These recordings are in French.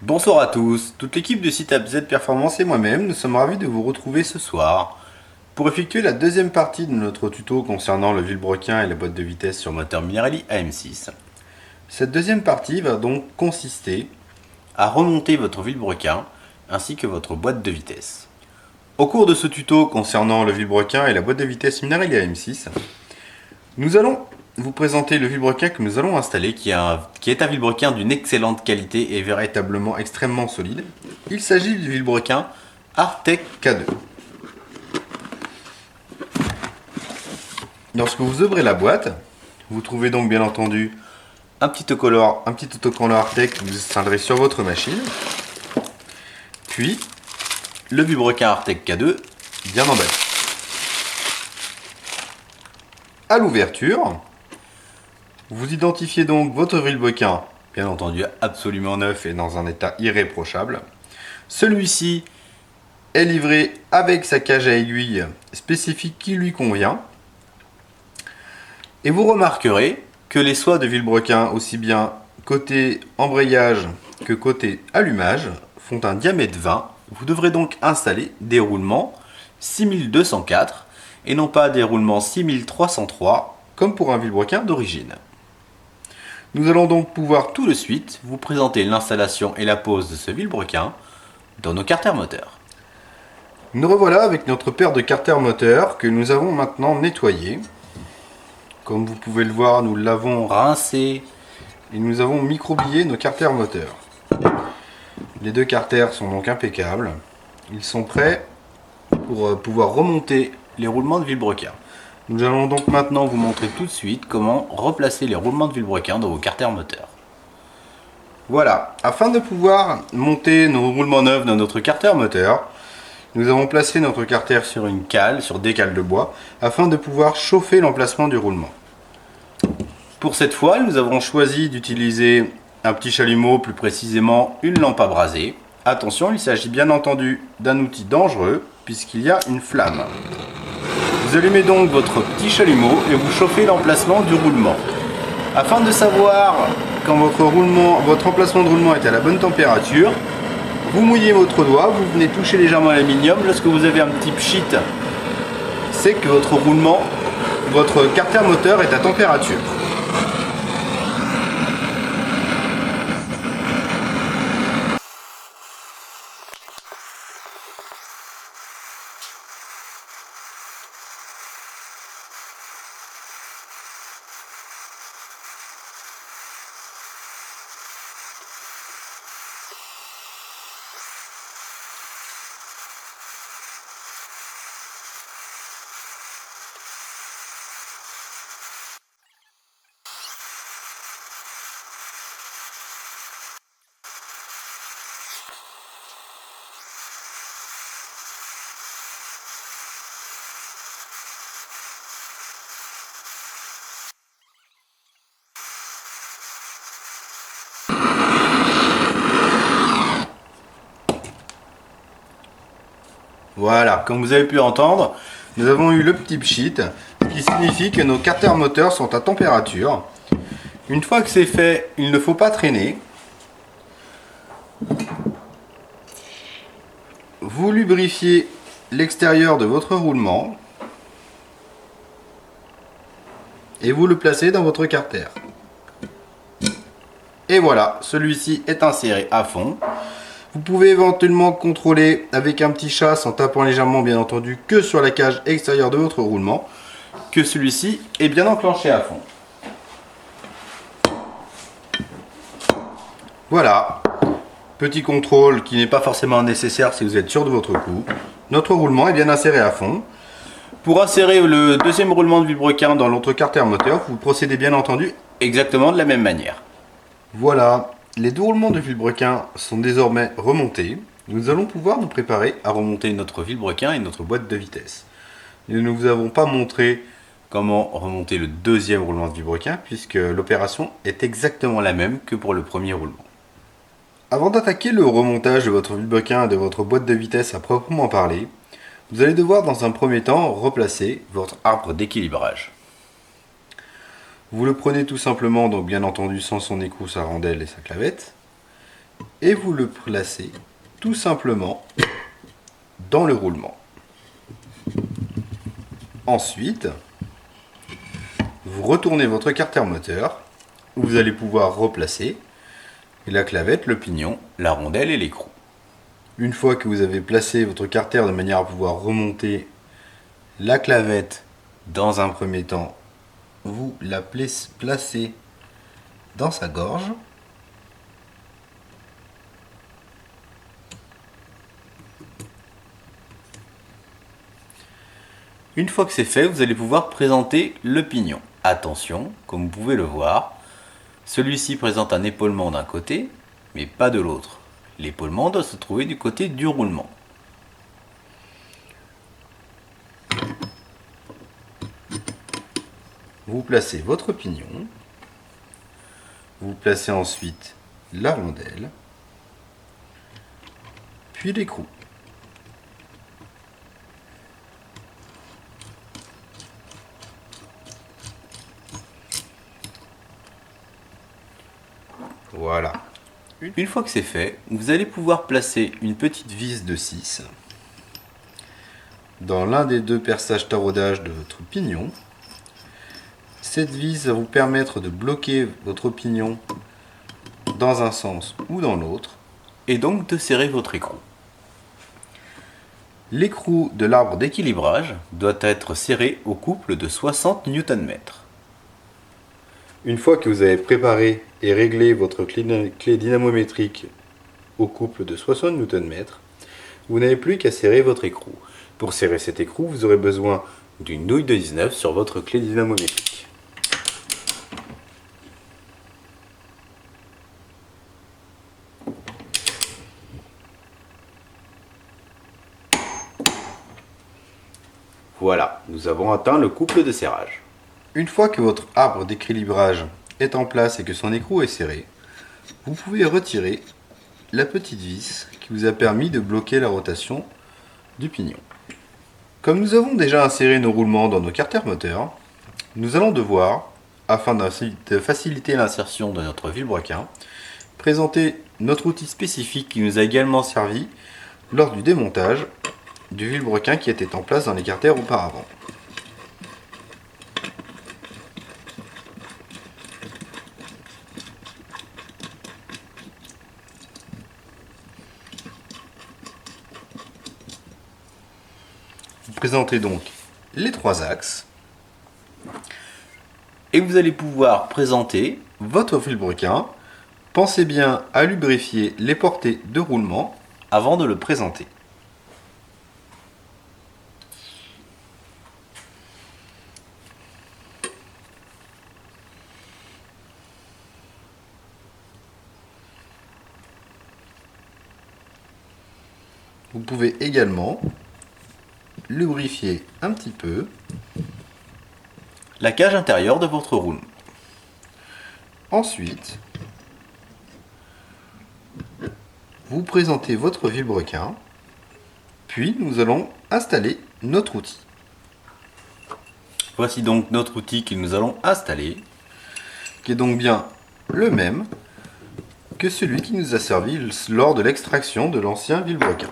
Bonsoir à tous, toute l'équipe de site AppZ Performance et moi-même, nous sommes ravis de vous retrouver ce soir pour effectuer la deuxième partie de notre tuto concernant le vilebrequin et la boîte de vitesse sur moteur Minarelli AM6. Cette deuxième partie va donc consister à remonter votre vilebrequin ainsi que votre boîte de vitesse. Au cours de ce tuto concernant le vilebrequin et la boîte de vitesse Minarelli AM6, nous allons vous présenter le vilebrequin que nous allons installer, qui est un vilebrequin d'une excellente qualité et véritablement extrêmement solide. Il s'agit du vilebrequin Artec K2. Lorsque vous ouvrez la boîte, vous trouvez donc bien entendu un petit autocollant Artec que vous installerez sur votre machine, puis le vilebrequin Artec K2 bien emballé. À l'ouverture, vous identifiez donc votre vilebrequin, bien entendu absolument neuf et dans un état irréprochable. Celui-ci est livré avec sa cage à aiguille spécifique qui lui convient. Et vous remarquerez que les soies de vilebrequin, aussi bien côté embrayage que côté allumage, font un diamètre 20. Vous devrez donc installer des roulements 6204 et non pas des roulements 6303 comme pour un vilebrequin d'origine. Nous allons donc pouvoir tout de suite vous présenter l'installation et la pose de ce vilebrequin dans nos carters moteurs. Nous revoilà avec notre paire de carters moteurs que nous avons maintenant nettoyé. Comme vous pouvez le voir, nous l'avons rincé et nous avons microbillé nos carters moteurs. Les deux carters sont donc impeccables. Ils sont prêts pour pouvoir remonter les roulements de vilebrequin. Nous allons donc maintenant vous montrer tout de suite comment replacer les roulements de vilebrequin dans vos carters moteurs. Voilà, afin de pouvoir monter nos roulements neufs dans notre carter moteur, nous avons placé notre carter sur une cale, sur des cales de bois, afin de pouvoir chauffer l'emplacement du roulement. Pour cette fois, nous avons choisi d'utiliser un petit chalumeau, plus précisément une lampe à braser. Attention, il s'agit bien entendu d'un outil dangereux, puisqu'il y a une flamme. Vous allumez donc votre petit chalumeau et vous chauffez l'emplacement du roulement. Afin de savoir quand votre emplacement de roulement est à la bonne température, vous mouillez votre doigt, vous venez toucher légèrement l'aluminium. Lorsque vous avez un petit pchit, c'est que votre carter moteur est à température. Voilà, comme vous avez pu entendre, nous avons eu le petit pchit, ce qui signifie que nos carters moteurs sont à température. Une fois que c'est fait, il ne faut pas traîner. Vous lubrifiez l'extérieur de votre roulement et vous le placez dans votre carter. Et voilà, celui-ci est inséré à fond. Vous pouvez éventuellement contrôler avec un petit chasse en tapant légèrement bien entendu que sur la cage extérieure de votre roulement que celui-ci est bien enclenché à fond. Voilà, petit contrôle qui n'est pas forcément nécessaire si vous êtes sûr de votre coup. Notre roulement est bien inséré à fond. Pour insérer le deuxième roulement de vilebrequin dans l'autre carter moteur, vous procédez bien entendu exactement de la même manière. Voilà. Les deux roulements de vilebrequin sont désormais remontés. Nous allons pouvoir nous préparer à remonter notre vilebrequin et notre boîte de vitesse. Nous ne vous avons pas montré comment remonter le deuxième roulement de vilebrequin puisque l'opération est exactement la même que pour le premier roulement. Avant d'attaquer le remontage de votre vilebrequin et de votre boîte de vitesse à proprement parler, vous allez devoir dans un premier temps replacer votre arbre d'équilibrage. Vous le prenez tout simplement, donc bien entendu sans son écrou, sa rondelle et sa clavette. et vous le placez tout simplement dans le roulement. Ensuite, vous retournez votre carter moteur où vous allez pouvoir replacer la clavette, le pignon, la rondelle et l'écrou. Une fois que vous avez placé votre carter de manière à pouvoir remonter la clavette dans un premier temps, vous la placez dans sa gorge. Une fois que c'est fait, vous allez pouvoir présenter le pignon. Attention, comme vous pouvez le voir, celui-ci présente un épaulement d'un côté, mais pas de l'autre. L'épaulement doit se trouver du côté du roulement. Vous placez votre pignon, vous placez ensuite la rondelle, puis l'écrou. Voilà. Une fois que c'est fait, vous allez pouvoir placer une petite vis de 6 dans l'un des deux perçages taraudage de votre pignon. Cette vis va vous permettre de bloquer votre pignon dans un sens ou dans l'autre et donc de serrer votre écrou. L'écrou de l'arbre d'équilibrage doit être serré au couple de 60 Nm. Une fois que vous avez préparé et réglé votre clé dynamométrique au couple de 60 Nm, vous n'avez plus qu'à serrer votre écrou. Pour serrer cet écrou, vous aurez besoin d'une nouille de 19 sur votre clé dynamométrique. Voilà, nous avons atteint le couple de serrage. Une fois que votre arbre d'équilibrage est en place et que son écrou est serré, vous pouvez retirer la petite vis qui vous a permis de bloquer la rotation du pignon. Comme nous avons déjà inséré nos roulements dans nos carters moteurs, nous allons devoir, afin de faciliter l'insertion de notre vilebrequin, présenter notre outil spécifique qui nous a également servi lors du démontage du vilebrequin qui était en place dans les carters auparavant. Vous présentez donc les trois axes et vous allez pouvoir présenter votre vilebrequin. Pensez bien à lubrifier les portées de roulement avant de le présenter. Vous pouvez également lubrifier un petit peu la cage intérieure de votre roulement. Ensuite, vous présentez votre vilebrequin, puis nous allons installer notre outil. Voici donc notre outil que nous allons installer, qui est donc bien le même que celui qui nous a servi lors de l'extraction de l'ancien vilebrequin.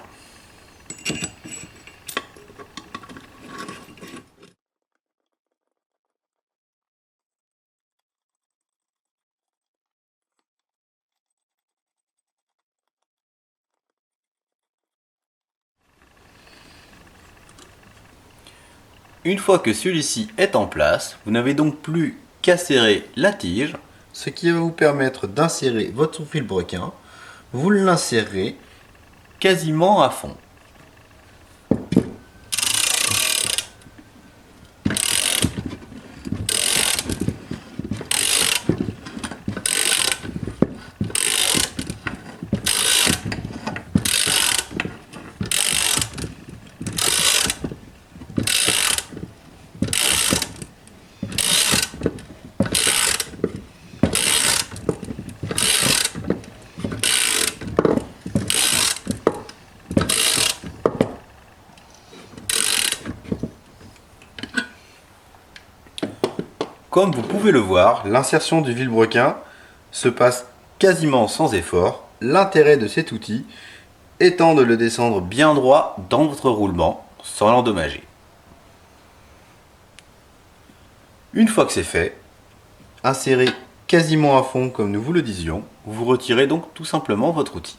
Une fois que celui-ci est en place, vous n'avez donc plus qu'à serrer la tige, ce qui va vous permettre d'insérer votre vilebrequin. Vous l'insérez quasiment à fond. Comme vous pouvez le voir, l'insertion du vilebrequin se passe quasiment sans effort l'intérêt de cet outil étant de le descendre bien droit dans votre roulement sans l'endommager. Une fois que c'est fait, insérez quasiment à fond comme nous vous le disions, vous retirez donc tout simplement votre outil.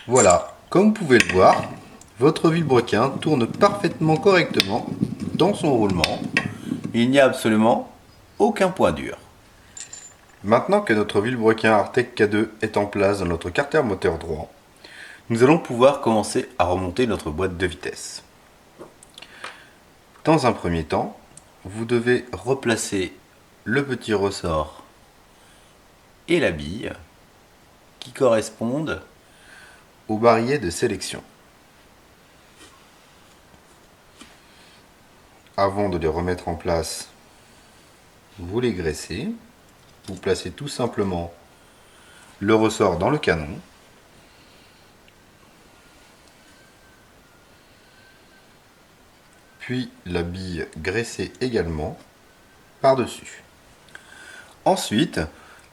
Voilà, comme vous pouvez le voir, votre vilebrequin tourne parfaitement correctement dans son roulement. Il n'y a absolument aucun point dur. Maintenant que notre vilebrequin Artec K2 est en place dans notre carter moteur droit, nous allons pouvoir commencer à remonter notre boîte de vitesse. Dans un premier temps, vous devez replacer le petit ressort et la bille qui correspondent au barillet de sélection. Avant de les remettre en place, vous les graissez. Vous placez tout simplement le ressort dans le canon. Puis la bille graissée également par-dessus. Ensuite,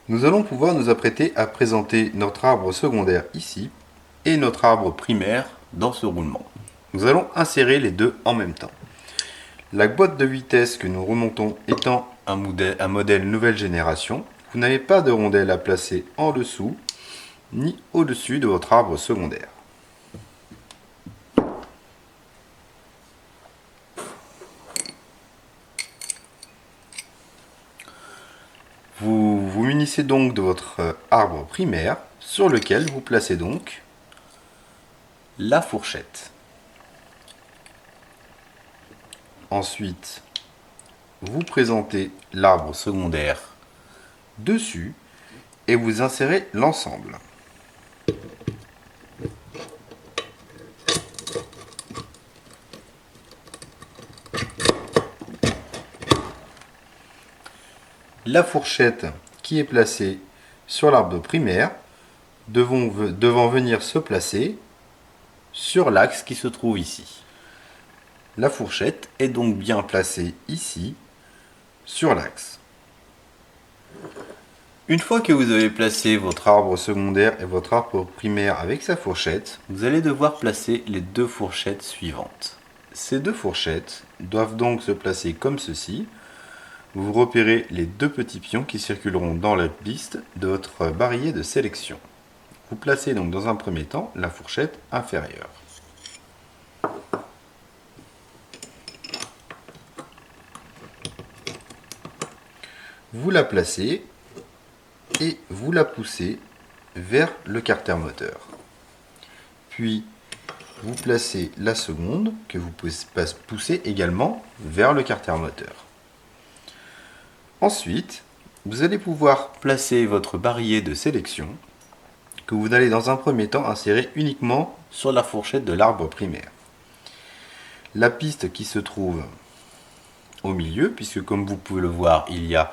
nous allons pouvoir nous apprêter à présenter notre arbre secondaire ici et notre arbre primaire dans ce roulement. Nous allons insérer les deux en même temps. La boîte de vitesse que nous remontons étant un modèle nouvelle génération, vous n'avez pas de rondelle à placer en dessous ni au-dessus de votre arbre secondaire. Vous vous munissez donc de votre arbre primaire sur lequel vous placez donc la fourchette. Ensuite, vous présentez l'arbre secondaire dessus et vous insérez l'ensemble. La fourchette qui est placée sur l'arbre primaire devant venir se placer sur l'axe qui se trouve ici. La fourchette est donc bien placée ici, sur l'axe. Une fois que vous avez placé votre arbre secondaire et votre arbre primaire avec sa fourchette, vous allez devoir placer les deux fourchettes suivantes. Ces deux fourchettes doivent donc se placer comme ceci. Vous repérez les deux petits pions qui circuleront dans la piste de votre barillet de sélection. Vous placez donc dans un premier temps la fourchette inférieure. Vous la placez et vous la poussez vers le carter moteur. Puis vous placez la seconde que vous poussez également vers le carter moteur. Ensuite, vous allez pouvoir placer votre barillet de sélection que vous allez dans un premier temps insérer uniquement sur la fourchette de l'arbre primaire. La piste qui se trouve au milieu, puisque comme vous pouvez le voir, il y a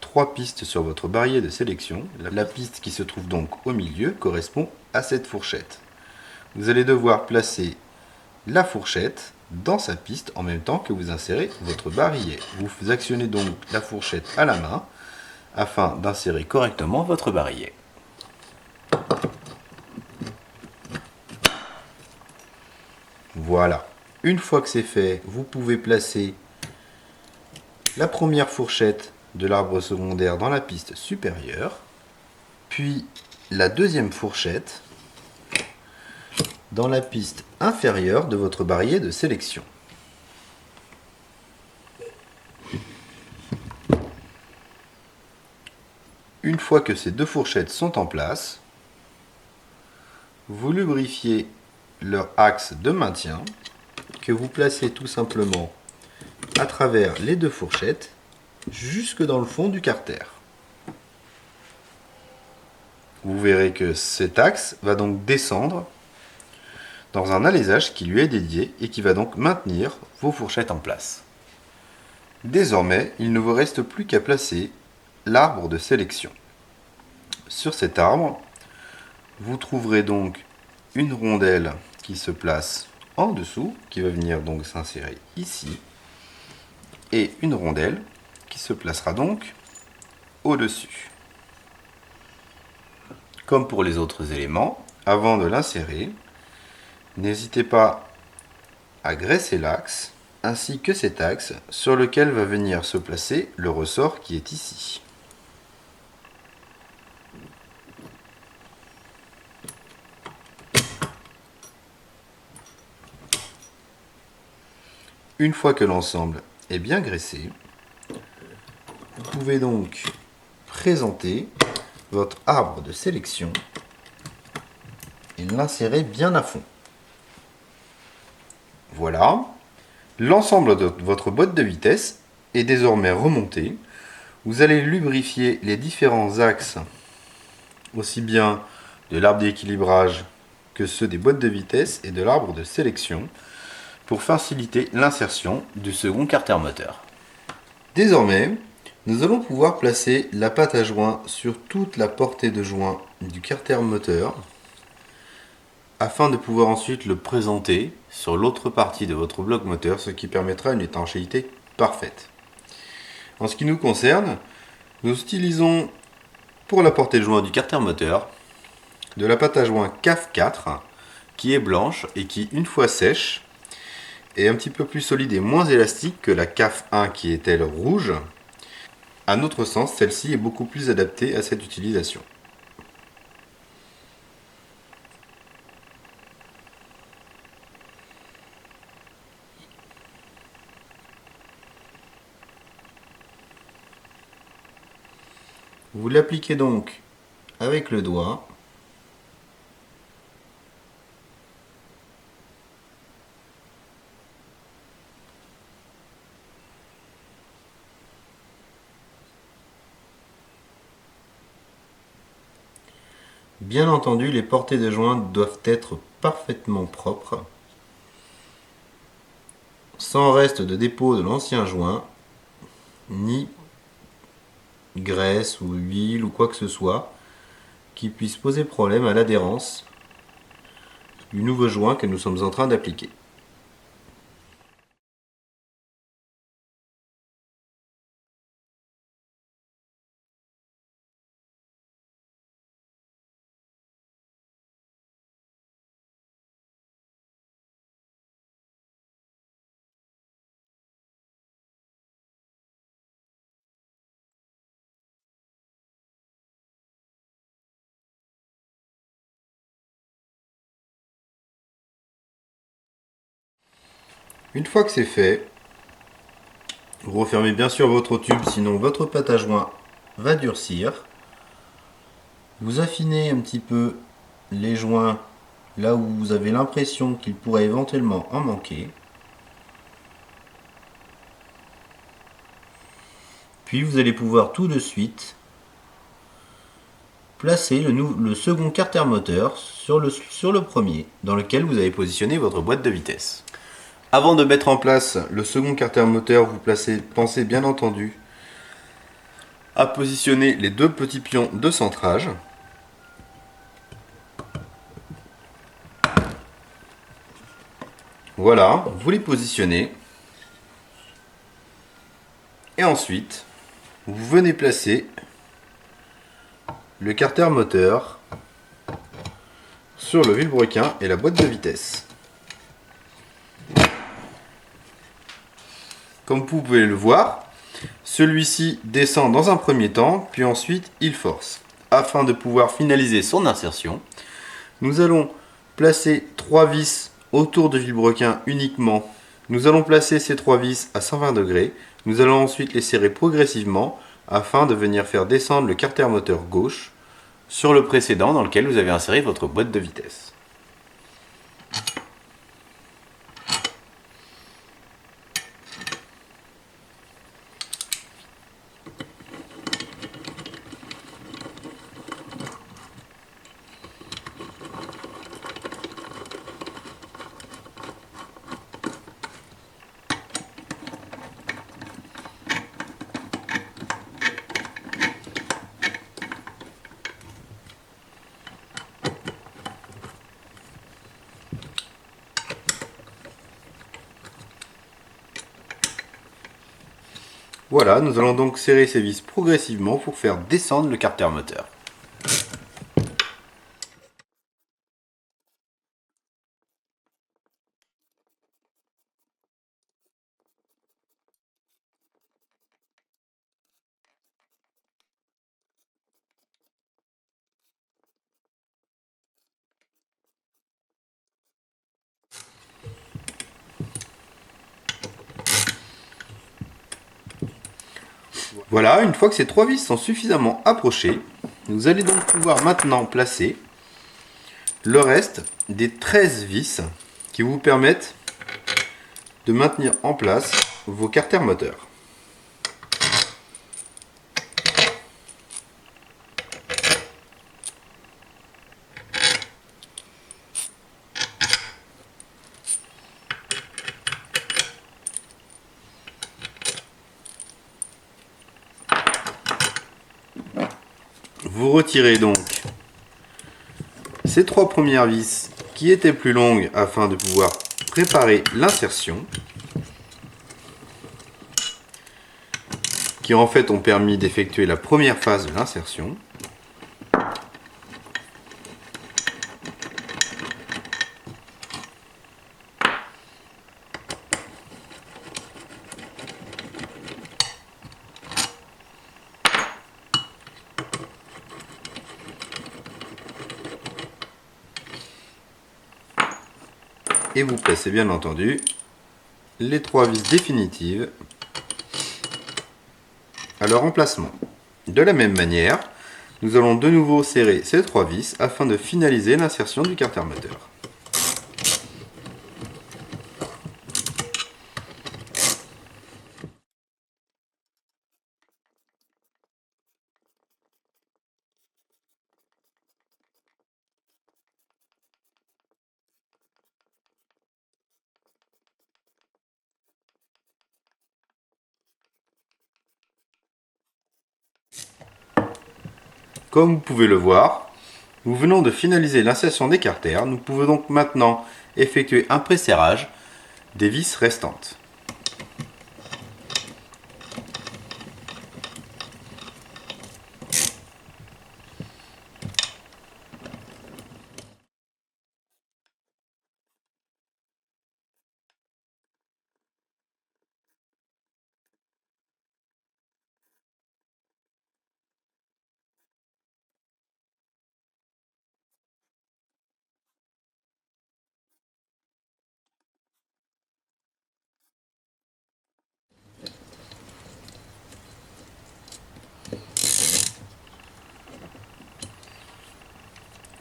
3 pistes sur votre barillet de sélection. La piste qui se trouve donc au milieu correspond à cette fourchette. Vous allez devoir placer la fourchette dans sa piste en même temps que vous insérez votre barillet. Vous actionnez donc la fourchette à la main afin d'insérer correctement votre barillet. Voilà. Une fois que c'est fait, vous pouvez placer la première fourchette de l'arbre secondaire dans la piste supérieure, puis la deuxième fourchette dans la piste inférieure de votre barillet de sélection. Une fois que ces deux fourchettes sont en place, vous lubrifiez leur axe de maintien que vous placez tout simplement à travers les deux fourchettes jusque dans le fond du carter. Vous verrez que cet axe va donc descendre dans un alésage qui lui est dédié et qui va donc maintenir vos fourchettes en place. Désormais, il ne vous reste plus qu'à placer l'arbre de sélection. Sur cet arbre, vous trouverez donc une rondelle qui se place en dessous, qui va venir donc s'insérer ici, et une rondelle qui se placera donc au-dessus. Comme pour les autres éléments, avant de l'insérer, n'hésitez pas à graisser l'axe, ainsi que cet axe sur lequel va venir se placer le ressort qui est ici. Une fois que l'ensemble est bien graissé, vous pouvez donc présenter votre arbre de sélection et l'insérer bien à fond. Voilà, l'ensemble de votre boîte de vitesse est désormais remonté. Vous allez lubrifier les différents axes, aussi bien de l'arbre d'équilibrage que ceux des boîtes de vitesse et de l'arbre de sélection, pour faciliter l'insertion du second carter moteur. Désormais, nous allons pouvoir placer la pâte à joint sur toute la portée de joint du carter moteur afin de pouvoir ensuite le présenter sur l'autre partie de votre bloc moteur, ce qui permettra une étanchéité parfaite. En ce qui nous concerne, nous utilisons pour la portée de joint du carter moteur de la pâte à joint CAF 4 qui est blanche et qui, une fois sèche, est un petit peu plus solide et moins élastique que la CAF 1 qui est elle rouge. À notre sens, celle-ci est beaucoup plus adaptée à cette utilisation. Vous l'appliquez donc avec le doigt. Bien entendu, les portées de joint doivent être parfaitement propres, sans reste de dépôt de l'ancien joint, ni graisse ou huile ou quoi que ce soit qui puisse poser problème à l'adhérence du nouveau joint que nous sommes en train d'appliquer. Une fois que c'est fait, vous refermez bien sûr votre tube, sinon votre pâte à joint va durcir. Vous affinez un petit peu les joints là où vous avez l'impression qu'il pourrait éventuellement en manquer. Puis vous allez pouvoir tout de suite placer le second carter moteur sur le premier, dans lequel vous avez positionné votre boîte de vitesse. Avant de mettre en place le second carter moteur, pensez bien entendu à positionner les deux petits pions de centrage. Voilà, vous les positionnez. Et ensuite, vous venez placer le carter moteur sur le vilebrequin et la boîte de vitesse. Comme vous pouvez le voir, celui-ci descend dans un premier temps, puis ensuite il force. Afin de pouvoir finaliser son insertion, nous allons placer 3 vis autour du vilebrequin uniquement. Nous allons placer ces 3 vis à 120 degrés. Nous allons ensuite les serrer progressivement afin de venir faire descendre le carter moteur gauche sur le précédent dans lequel vous avez inséré votre boîte de vitesse. Voilà, nous allons donc serrer ces vis progressivement pour faire descendre le carter moteur. Voilà, une fois que ces 3 vis sont suffisamment approchées, vous allez donc pouvoir maintenant placer le reste des 13 vis qui vous permettent de maintenir en place vos carters moteurs. Vous retirez donc ces 3 premières vis qui étaient plus longues afin de pouvoir préparer l'insertion, qui en fait ont permis d'effectuer la première phase de l'insertion. Et vous placez bien entendu les 3 vis définitives à leur emplacement. De la même manière, nous allons de nouveau serrer ces 3 vis afin de finaliser l'insertion du carter moteur. Comme vous pouvez le voir, nous venons de finaliser l'insertion des carters. Nous pouvons donc maintenant effectuer un pré-serrage des vis restantes.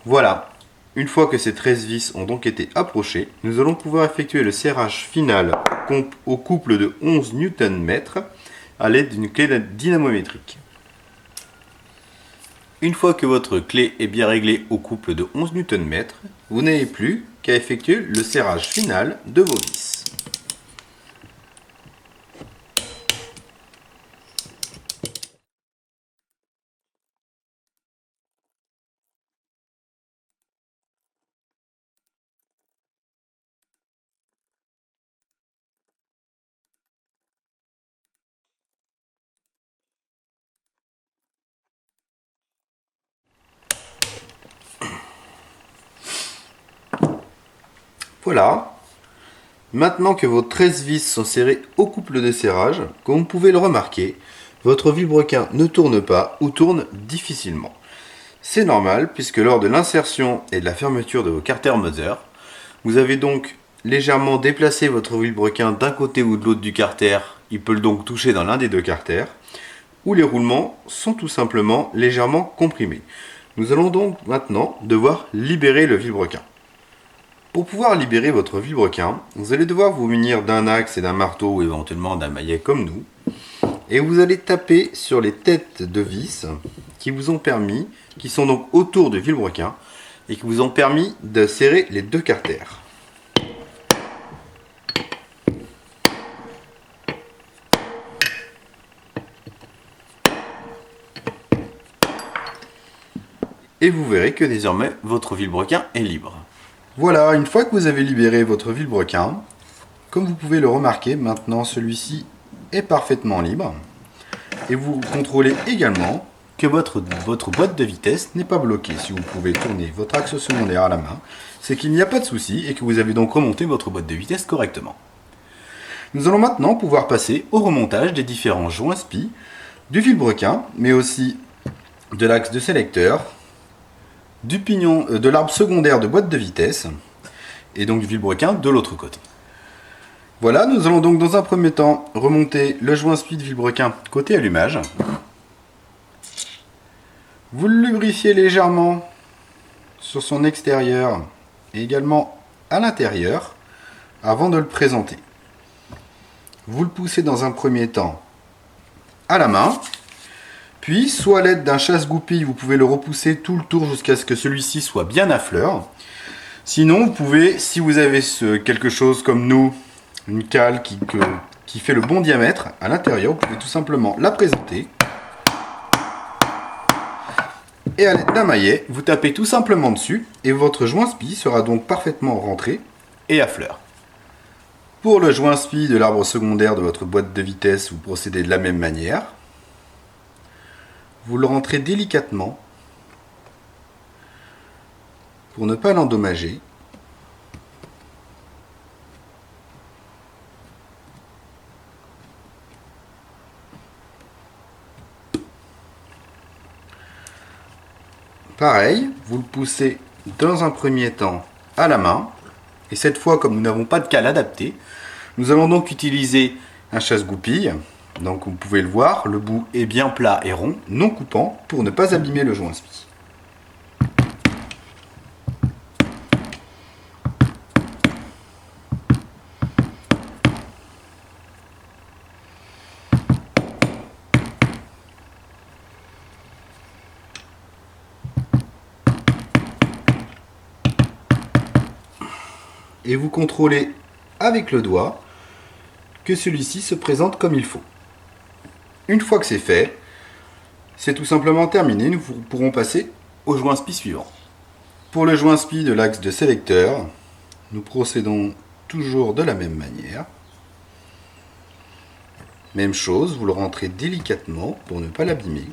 Voilà, une fois que ces 13 vis ont donc été approchées, nous allons pouvoir effectuer le serrage final au couple de 11 Nm à l'aide d'une clé dynamométrique. Une fois que votre clé est bien réglée au couple de 11 Nm, vous n'avez plus qu'à effectuer le serrage final de vos vis. Voilà. Maintenant que vos 13 vis sont serrées au couple de serrage, comme vous pouvez le remarquer, votre vilebrequin ne tourne pas ou tourne difficilement. C'est normal puisque lors de l'insertion et de la fermeture de vos carter moteurs, vous avez donc légèrement déplacé votre vilebrequin d'un côté ou de l'autre du carter. Il peut donc toucher dans l'un des deux carters, ou les roulements sont tout simplement légèrement comprimés. Nous allons donc maintenant devoir libérer le vilebrequin. Pour pouvoir libérer votre vilebrequin, vous allez devoir vous munir d'un axe et d'un marteau ou éventuellement d'un maillet comme nous. Et vous allez taper sur les têtes de vis qui vous ont permis, qui sont donc autour du vilebrequin et qui vous ont permis de serrer les deux carters. Et vous verrez que désormais votre vilebrequin est libre. Voilà, une fois que vous avez libéré votre vilebrequin, comme vous pouvez le remarquer, maintenant celui-ci est parfaitement libre. Et vous contrôlez également que votre boîte de vitesse n'est pas bloquée. Si vous pouvez tourner votre axe secondaire à la main, c'est qu'il n'y a pas de souci et que vous avez donc remonté votre boîte de vitesse correctement. Nous allons maintenant pouvoir passer au remontage des différents joints SPI du vilebrequin, mais aussi de l'axe de sélecteur, du pignon, de l'arbre secondaire de boîte de vitesse, et donc du vilebrequin de l'autre côté. Voilà, nous allons donc dans un premier temps remonter le joint SPI de vilebrequin côté allumage. Vous le lubrifiez légèrement sur son extérieur et également à l'intérieur avant de le présenter. Vous le poussez dans un premier temps à la main, puis soit à l'aide d'un chasse-goupille, vous pouvez le repousser tout le tour jusqu'à ce que celui-ci soit bien à fleur. Sinon, vous pouvez, si vous avez quelque chose comme nous, une cale qui fait le bon diamètre à l'intérieur, vous pouvez tout simplement la présenter. Et à l'aide d'un maillet, vous tapez tout simplement dessus et votre joint SPI sera donc parfaitement rentré et à fleur. Pour le joint SPI de l'arbre secondaire de votre boîte de vitesse, vous procédez de la même manière. Vous le rentrez délicatement pour ne pas l'endommager. Pareil, vous le poussez dans un premier temps à la main. Et cette fois, comme nous n'avons pas de cale adaptée, nous allons donc utiliser un chasse-goupille. Donc vous pouvez le voir, le bout est bien plat et rond, non coupant, pour ne pas abîmer le joint SPI. Et vous contrôlez avec le doigt que celui-ci se présente comme il faut. Une fois que c'est fait, c'est tout simplement terminé. Nous pourrons passer au joint SPI suivant. Pour le joint SPI de l'axe de sélecteur, nous procédons toujours de la même manière. Même chose, vous le rentrez délicatement pour ne pas l'abîmer.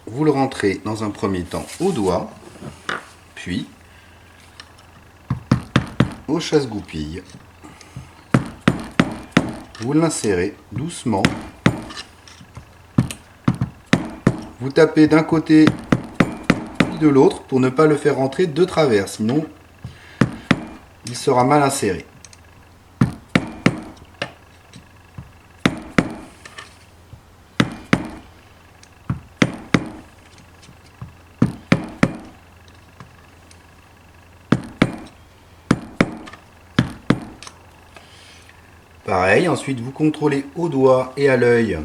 Vous le rentrez dans un premier temps au doigt, puis au chasse-goupille. Vous l'insérez doucement. Vous tapez d'un côté puis de l'autre pour ne pas le faire rentrer de travers, sinon il sera mal inséré. Pareil, ensuite vous contrôlez au doigt et à l'œil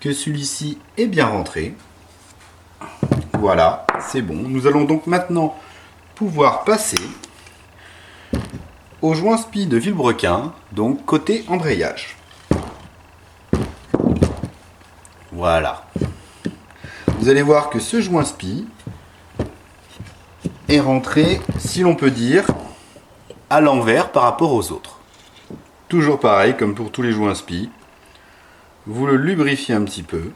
que celui-ci est bien rentré. Voilà, c'est bon. Nous allons donc maintenant pouvoir passer au joint SPI de vilebrequin, donc côté embrayage. Voilà. Vous allez voir que ce joint SPI est rentré, si l'on peut dire, à l'envers par rapport aux autres. Toujours pareil, comme pour tous les joints SPI, vous le lubrifiez un petit peu.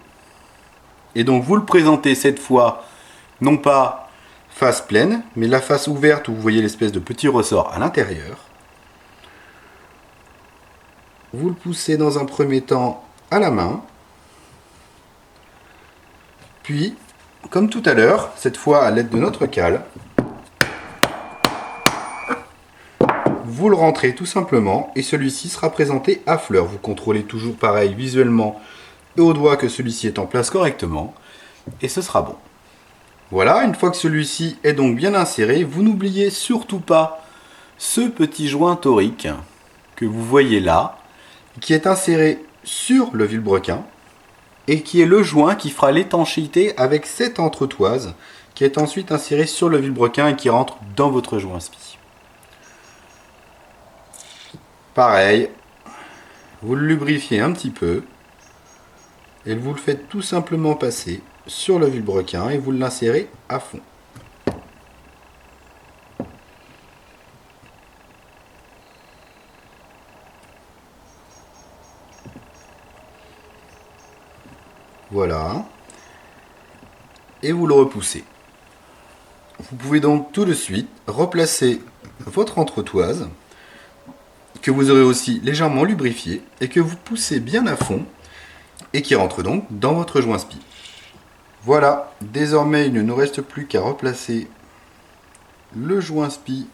Et donc vous le présentez cette fois, non pas face pleine, mais la face ouverte où vous voyez l'espèce de petit ressort à l'intérieur. Vous le poussez dans un premier temps à la main. Puis, comme tout à l'heure, cette fois à l'aide de notre cale, vous le rentrez tout simplement et celui-ci sera présenté à fleur. Vous contrôlez toujours pareil visuellement et au doigt que celui-ci est en place correctement et ce sera bon. Voilà, une fois que celui-ci est donc bien inséré, vous n'oubliez surtout pas ce petit joint torique que vous voyez là, qui est inséré sur le vilebrequin et qui est le joint qui fera l'étanchéité avec cette entretoise qui est ensuite insérée sur le vilebrequin et qui rentre dans votre joint SPI. Pareil, vous le lubrifiez un petit peu et vous le faites tout simplement passer sur le vilebrequin et vous l'insérez à fond. Voilà. Et vous le repoussez. Vous pouvez donc tout de suite replacer votre entretoise, que vous aurez aussi légèrement lubrifié, et que vous poussez bien à fond, et qui rentre donc dans votre joint spi. Voilà, désormais il ne nous reste plus qu'à replacer le joint spi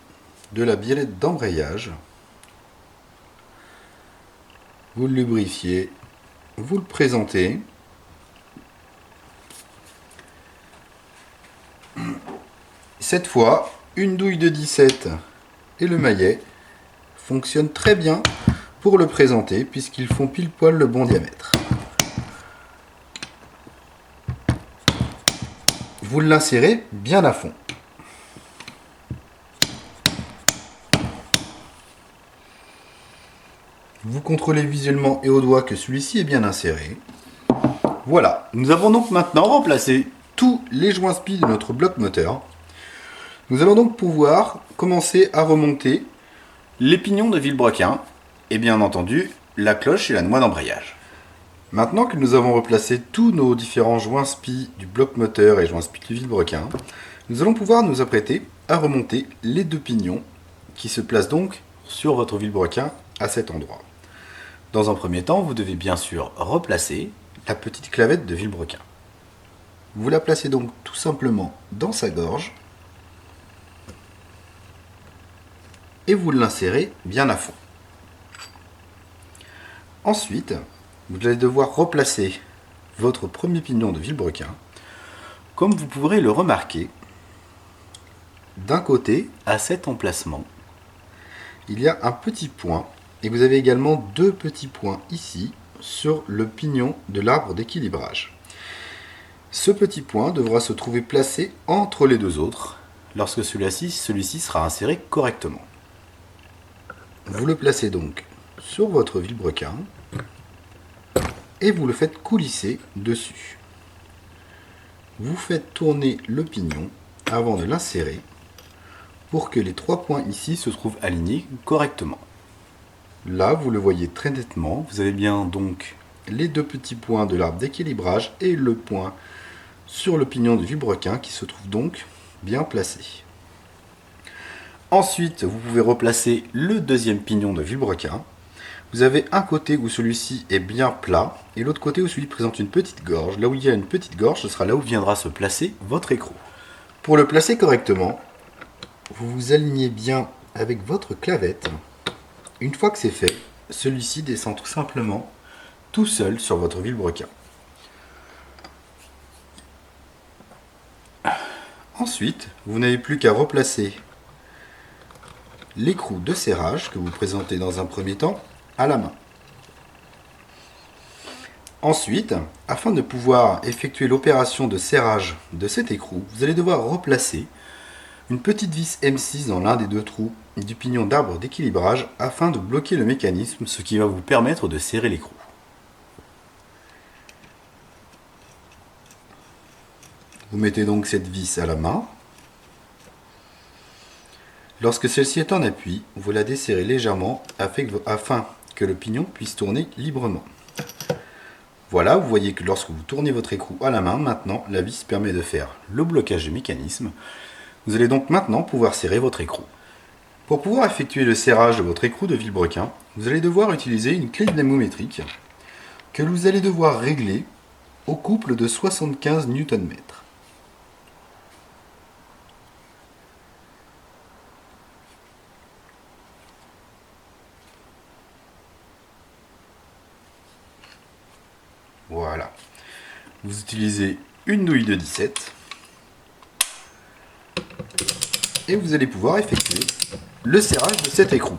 de la biellette d'embrayage. Vous le lubrifiez, vous le présentez. Cette fois, une douille de 17 et le maillet fonctionnent très bien pour le présenter puisqu'ils font pile poil le bon diamètre. Vous l'insérez bien à fond. Vous contrôlez visuellement et au doigt que celui-ci est bien inséré. Voilà, nous avons donc maintenant remplacé tous les joints spi de notre bloc moteur. Nous allons donc pouvoir commencer à remonter les pignons de vilebrequin et bien entendu la cloche et la noix d'embrayage. Maintenant que nous avons replacé tous nos différents joints spi du bloc moteur et joints spi du vilebrequin, nous allons pouvoir nous apprêter à remonter les deux pignons qui se placent donc sur votre vilebrequin à cet endroit. Dans un premier temps, vous devez bien sûr replacer la petite clavette de vilebrequin. Vous la placez donc tout simplement dans sa gorge et vous l'insérez bien à fond. Ensuite, vous allez devoir replacer votre premier pignon de vilebrequin. Comme vous pourrez le remarquer, d'un côté, à cet emplacement, il y a un petit point et vous avez également deux petits points ici sur le pignon de l'arbre d'équilibrage. Ce petit point devra se trouver placé entre les deux autres lorsque celui-ci sera inséré correctement. Vous le placez donc sur votre vilebrequin et vous le faites coulisser dessus. Vous faites tourner le pignon avant de l'insérer pour que les trois points ici se trouvent alignés correctement. Là, vous le voyez très nettement, vous avez bien donc les deux petits points de l'arbre d'équilibrage et le point sur le pignon du vilebrequin qui se trouve donc bien placé. Ensuite, vous pouvez replacer le deuxième pignon de vilebrequin. Vous avez un côté où celui-ci est bien plat et l'autre côté où celui présente une petite gorge. Là où il y a une petite gorge, ce sera là où viendra se placer votre écrou. Pour le placer correctement, vous vous alignez bien avec votre clavette. Une fois que c'est fait, celui-ci descend tout simplement tout seul sur votre vilebrequin. Ensuite, vous n'avez plus qu'à replacer l'écrou de serrage que vous présentez dans un premier temps à la main. Ensuite, afin de pouvoir effectuer l'opération de serrage de cet écrou, vous allez devoir replacer une petite vis M6 dans l'un des deux trous du pignon d'arbre d'équilibrage afin de bloquer le mécanisme, ce qui va vous permettre de serrer l'écrou. Vous mettez donc cette vis à la main. Lorsque celle-ci est en appui, vous la desserrez légèrement afin que le pignon puisse tourner librement. Voilà, vous voyez que lorsque vous tournez votre écrou à la main, maintenant la vis permet de faire le blocage du mécanisme. Vous allez donc maintenant pouvoir serrer votre écrou. Pour pouvoir effectuer le serrage de votre écrou de vilebrequin, vous allez devoir utiliser une clé dynamométrique que vous allez devoir régler au couple de 75 Nm. Voilà. Vous utilisez une douille de 17 et vous allez pouvoir effectuer le serrage de cet écrou.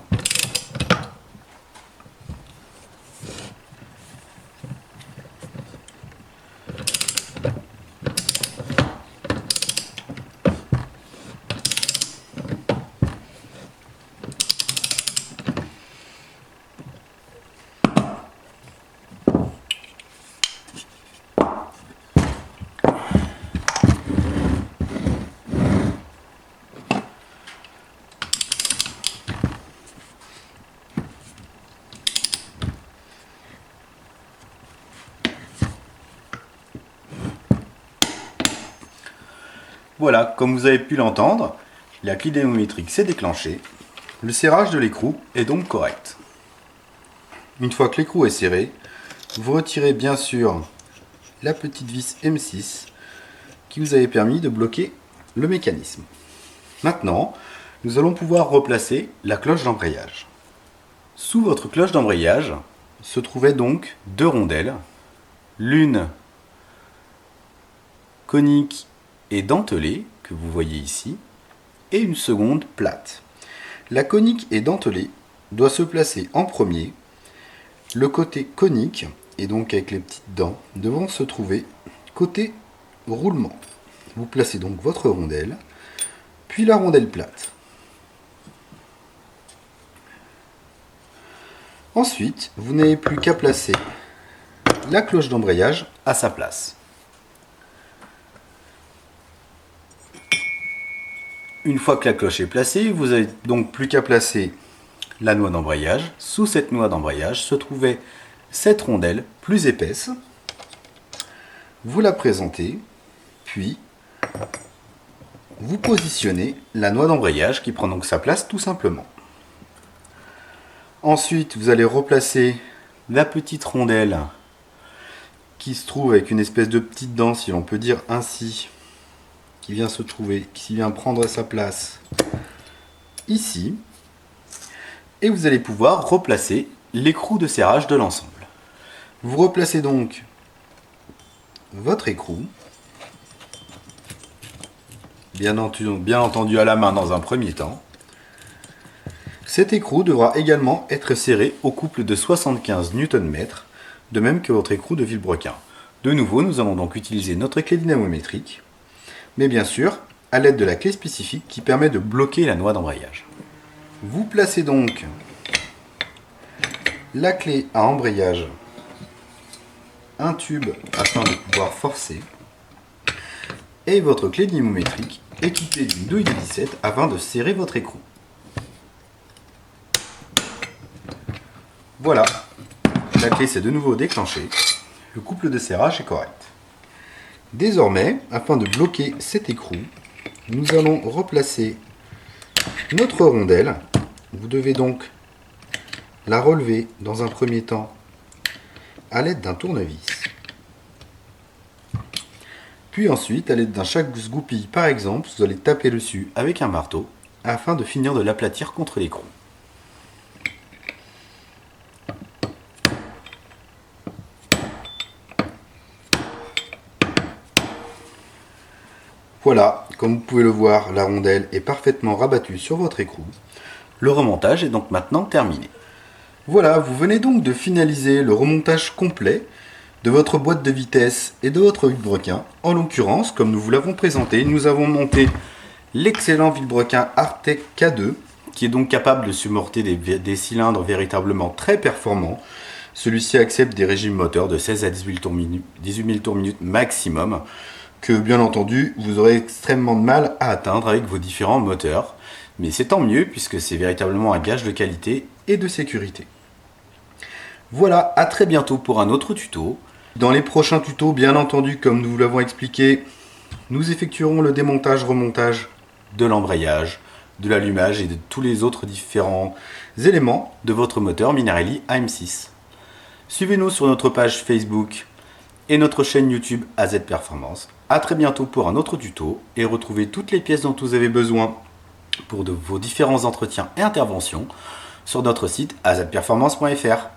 Voilà, comme vous avez pu l'entendre, la clé dynamométrique s'est déclenchée. Le serrage de l'écrou est donc correct. Une fois que l'écrou est serré, vous retirez bien sûr la petite vis M6 qui vous avait permis de bloquer le mécanisme. Maintenant, nous allons pouvoir replacer la cloche d'embrayage. Sous votre cloche d'embrayage se trouvaient donc deux rondelles, l'une conique et dentelée, que vous voyez ici, et une seconde plate. La conique et dentelée doit se placer en premier. Le côté conique, et donc avec les petites dents, devront se trouver côté roulement. Vous placez donc votre rondelle, puis la rondelle plate. Ensuite, vous n'avez plus qu'à placer la cloche d'embrayage à sa place. Une fois que la cloche est placée, vous n'avez donc plus qu'à placer la noix d'embrayage. Sous cette noix d'embrayage se trouvait cette rondelle plus épaisse. Vous la présentez, puis vous positionnez la noix d'embrayage qui prend donc sa place tout simplement. Ensuite, vous allez replacer la petite rondelle qui se trouve avec une espèce de petite dent, si l'on peut dire ainsi, qui vient se trouver, qui vient prendre sa place ici. Et vous allez pouvoir replacer l'écrou de serrage de l'ensemble. Vous replacez donc votre écrou, bien entendu à la main dans un premier temps. Cet écrou devra également être serré au couple de 75 Nm, de même que votre écrou de vilebrequin. De nouveau, nous allons donc utiliser notre clé dynamométrique, mais bien sûr à l'aide de la clé spécifique qui permet de bloquer la noix d'embrayage. Vous placez donc la clé à embrayage, un tube afin de pouvoir forcer, et votre clé dynamométrique équipée d'une douille de 17 afin de serrer votre écrou. Voilà, la clé s'est de nouveau déclenchée, le couple de serrage est correct. Désormais, afin de bloquer cet écrou, nous allons replacer notre rondelle. Vous devez donc la relever dans un premier temps à l'aide d'un tournevis. Puis ensuite, à l'aide d'un chasse-goupille par exemple, vous allez taper dessus avec un marteau afin de finir de l'aplatir contre l'écrou. Voilà, comme vous pouvez le voir, la rondelle est parfaitement rabattue sur votre écrou. Le remontage est donc maintenant terminé. Voilà, vous venez donc de finaliser le remontage complet de votre boîte de vitesse et de votre vilebrequin. En l'occurrence, comme nous vous l'avons présenté, nous avons monté l'excellent vilebrequin Artec K2, qui est donc capable de supporter des cylindres véritablement très performants. Celui-ci accepte des régimes moteurs de 16 à 18 000 tours minute maximum, que bien entendu vous aurez extrêmement de mal à atteindre avec vos différents moteurs. Mais c'est tant mieux puisque c'est véritablement un gage de qualité et de sécurité. Voilà, à très bientôt pour un autre tuto. Dans les prochains tutos, bien entendu, comme nous vous l'avons expliqué, nous effectuerons le démontage, remontage de l'embrayage, de l'allumage et de tous les autres différents éléments de votre moteur Minarelli AM6. Suivez-nous sur notre page Facebook et notre chaîne YouTube AZ Performance. A très bientôt pour un autre tuto et retrouvez toutes les pièces dont vous avez besoin pour vos différents entretiens et interventions sur notre site azperformance.fr.